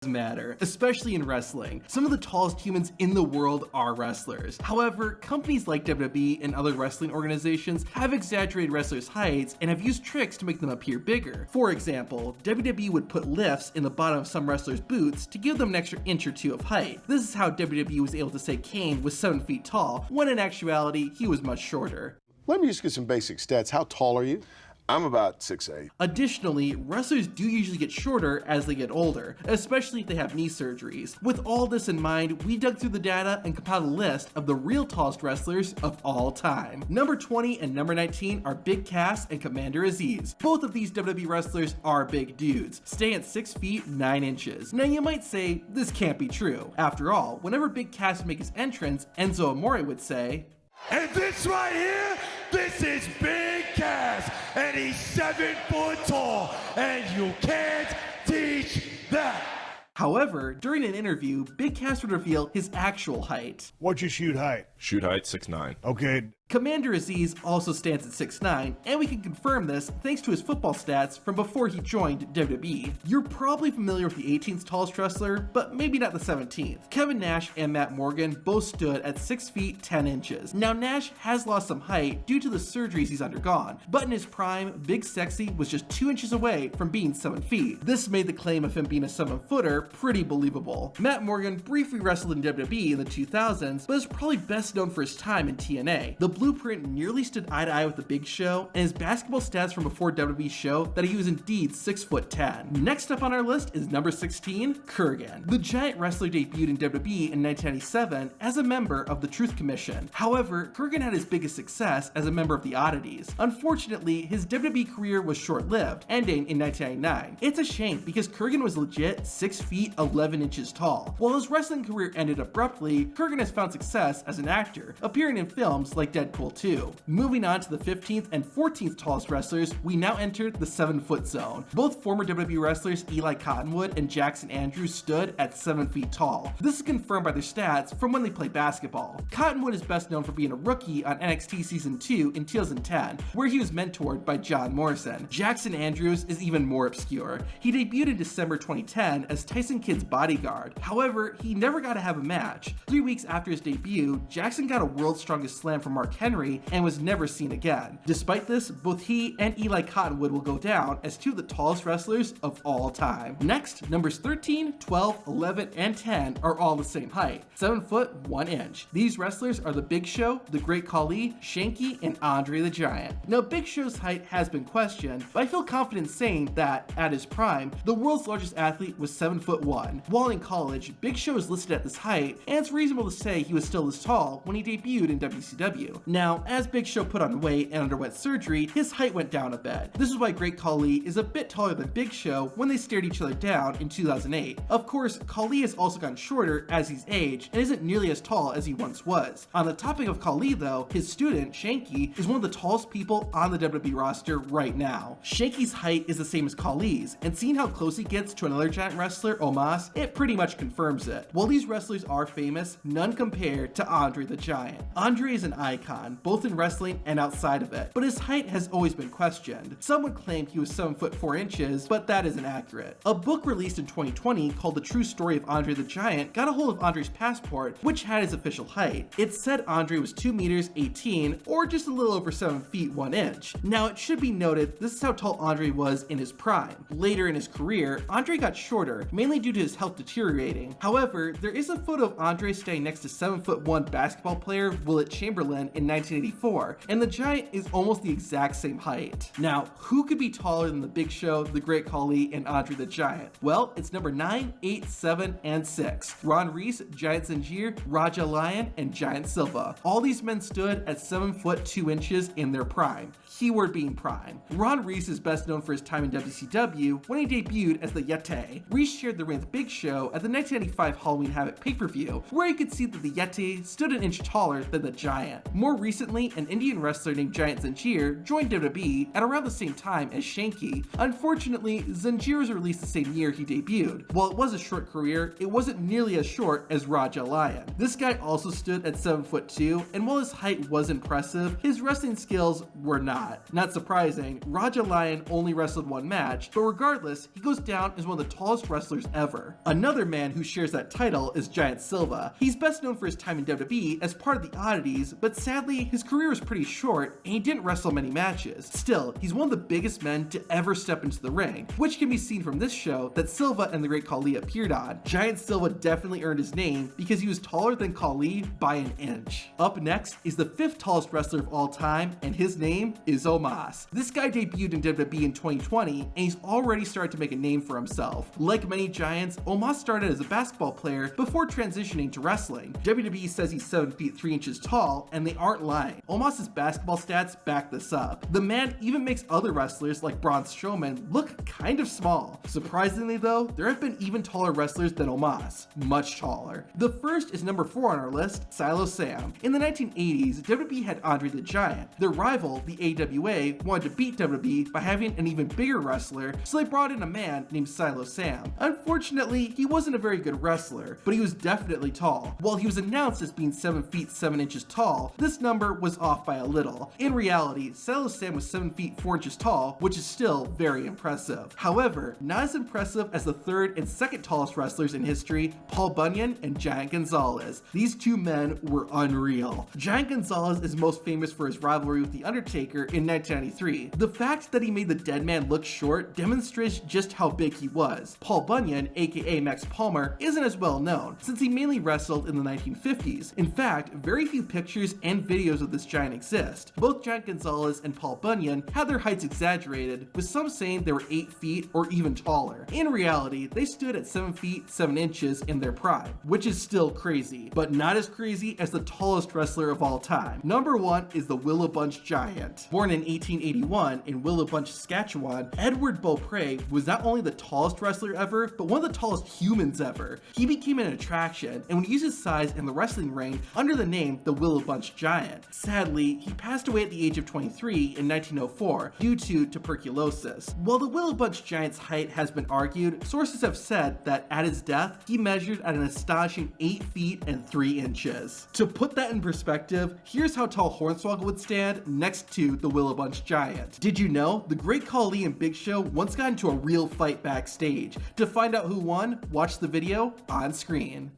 matter, especially in wrestling. Some of the tallest humans in the world are wrestlers. However, companies like WWE and other wrestling organizations have exaggerated wrestlers' heights and have used tricks to make them appear bigger. For example, WWE would put lifts in the bottom of some wrestlers' boots to give them an extra inch or two of height. This is how WWE was able to say Kane was 7 feet tall, when in actuality, he was much shorter. Let me just get some basic stats. How tall are you? I'm about 6'8". Additionally, wrestlers do usually get shorter as they get older, especially if they have knee surgeries. With all this in mind, we dug through the data and compiled a list of the real tallest wrestlers of all time. Number 20 and number 19 are Big Cass and Commander Aziz. Both of these WWE wrestlers are big dudes, staying at 6 feet 9 inches. Now you might say, this can't be true. After all, whenever Big Cass would make his entrance, Enzo Amore would say, "And this right here, this is Big Cass, and he's 7 foot tall, and you can't teach that." However, during an interview, Big Cass would reveal his actual height. What's your shoot height? Shoot height 6'9". Okay. Commander Aziz also stands at 6'9", and we can confirm this thanks to his football stats from before he joined WWE. You're probably familiar with the 18th tallest wrestler, but maybe not the 17th. Kevin Nash and Matt Morgan both stood at 6 feet 10 inches. Now Nash has lost some height due to the surgeries he's undergone, but in his prime, Big Sexy was just 2 inches away from being 7 feet. This made the claim of him being a 7-footer pretty believable. Matt Morgan briefly wrestled in WWE in the 2000s, but is probably best known for his time in TNA. The Blueprint nearly stood eye to eye with the Big Show, and his basketball stats from before WWE show that he was indeed 6'10". Next up on our list is number 16, Kurgan. The Giant wrestler debuted in WWE in 1997 as a member of the Truth Commission. However, Kurgan had his biggest success as a member of the Oddities. Unfortunately, his WWE career was short-lived, ending in 1999. It's a shame because Kurgan was legit 6 feet 11 inches tall. While his wrestling career ended abruptly, Kurgan has found success as an actor, appearing in films like Deadpool 2. Moving on to the 15th and 14th tallest wrestlers, we now enter the 7-foot zone. Both former WWE wrestlers Eli Cottonwood and Jackson Andrews stood at 7 feet tall. This is confirmed by their stats from when they played basketball. Cottonwood is best known for being a rookie on NXT Season 2 in 2010, where he was mentored by John Morrison. Jackson Andrews is even more obscure. He debuted in December 2010 as Tyson Kidd's bodyguard. However, he never got to have a match. 3 weeks after his debut, Jackson got a World's Strongest Slam from Mark Henry and was never seen again. Despite this, both he and Eli Cottonwood will go down as 2 of the tallest wrestlers of all time. Next, numbers 13, 12, 11, and 10 are all the same height, 7 foot 1 inch. These wrestlers are the Big Show, the Great Khali, Shanky, and Andre the Giant. Now, Big Show's height has been questioned, but I feel confident saying that, at his prime, the world's largest athlete was 7 foot 1. While in college, Big Show is listed at this height, and it's reasonable to say he was still this tall when he debuted in WCW. Now, as Big Show put on weight and underwent surgery, his height went down a bit. This is why Great Khali is a bit taller than Big Show when they stared each other down in 2008. Of course, Khali has also gotten shorter as he's aged and isn't nearly as tall as he once was. On the topic of Khali though, his student, Shanky, is one of the tallest people on the WWE roster right now. Shanky's height is the same as Khali's, and seeing how close he gets to another giant wrestler, Omos, it pretty much confirms it. While these wrestlers are famous, none compare to Andre the Giant. Andre is an icon, both in wrestling and outside of it, but his height has always been questioned. Some would claim he was 7 foot 4 inches, but that isn't accurate. A book released in 2020 called The True Story of Andre the Giant got a hold of Andre's passport, which had his official height. It said Andre was 2 meters 18, or just a little over 7 feet 1 inch. Now, it should be noted this is how tall Andre was in his prime. Later in his career, Andre got shorter, mainly due to his health deteriorating. However, there is a photo of Andre standing next to 7 foot 1 basketball player Willett Chamberlain in 1984, and the Giant is almost the exact same height. Now, who could be taller than the Big Show, the Great Khali, and Andre the Giant? Well, it's number 9, 8, 7, and 6. Ron Reese, Giant Zanjeer, Raja Lion, and Giant Silva. All these men stood at 7 foot 2 inches in their prime. Keyword being prime. Ron Reese is best known for his time in WCW when he debuted as the Yeti. Reese shared the ring with Big Show at the 1995 Halloween Havoc pay-per-view, where you could see that the Yeti stood an inch taller than the Giant. More recently, an Indian wrestler named Giant Zanjeer joined WWE at around the same time as Shanky. Unfortunately, Zanjeer was released the same year he debuted. While it was a short career, it wasn't nearly as short as Raja Lion. This guy also stood at 7 foot 2, and while his height was impressive, his wrestling skills were not. Not surprising, Raja Lion only wrestled one match, but regardless, he goes down as one of the tallest wrestlers ever. Another man who shares that title is Giant Silva. He's best known for his time in WWE as part of the Oddities, but sadly, his career was pretty short and he didn't wrestle many matches. Still, he's one of the biggest men to ever step into the ring, which can be seen from this show that Silva and the Great Khali appeared on. Giant Silva definitely earned his name because he was taller than Khali by an inch. Up next is the 5th tallest wrestler of all time, and his name is Omos. This guy debuted in WWE in 2020, and he's already started to make a name for himself. Like many giants, Omos started as a basketball player before transitioning to wrestling. WWE says he's 7 feet 3 inches tall, and they aren't lying. Omos' basketball stats back this up. The man even makes other wrestlers like Braun Strowman look kind of small. Surprisingly though, there have been even taller wrestlers than Omos, much taller. The first is number 4 on our list, Silo Sam. In the 1980s, WWE had Andre the Giant. Their rival, the AWA, wanted to beat WWE by having an even bigger wrestler, so they brought in a man named Silo Sam. Unfortunately, he wasn't a very good wrestler, but he was definitely tall. While he was announced as being 7 feet 7 inches tall, this number was off by a little. In reality, Silo Sam was 7 feet 4 inches tall, which is still very impressive. However, not as impressive as the 3rd and 2nd tallest wrestlers in history, Paul Bunyan and Giant Gonzalez. These two men were unreal. Giant Gonzalez is most famous for his rivalry with The Undertaker in 1993. The fact that he made the dead man look short demonstrates just how big he was. Paul Bunyan, aka Max Palmer, isn't as well known, since he mainly wrestled in the 1950s. In fact, very few pictures and videos of this giant exist. Both Giant Gonzalez and Paul Bunyan had their heights exaggerated, with some saying they were 8 feet or even taller. In reality, they stood at 7 feet 7 inches in their prime, which is still crazy, but not as crazy as the tallest wrestler of all time. Number 1 is the Willabunch Giant. Born in 1881 in Willabunch, Saskatchewan, Edward Beaupre was not only the tallest wrestler ever, but one of the tallest humans ever. He became an attraction and would use his size in the wrestling ring under the name the Willabunch Giant. Sadly, he passed away at the age of 23 in 1904 due to tuberculosis. While the Willabunch Giant's height has been argued, sources have said that at his death, he measured at an astonishing 8 feet and 3 inches. To put that in perspective, here's how tall Hornswoggle would stand next to the Willabunch Giant. Did you know the Great Khali and Big Show once got into a real fight backstage? To find out who won, watch the video on screen.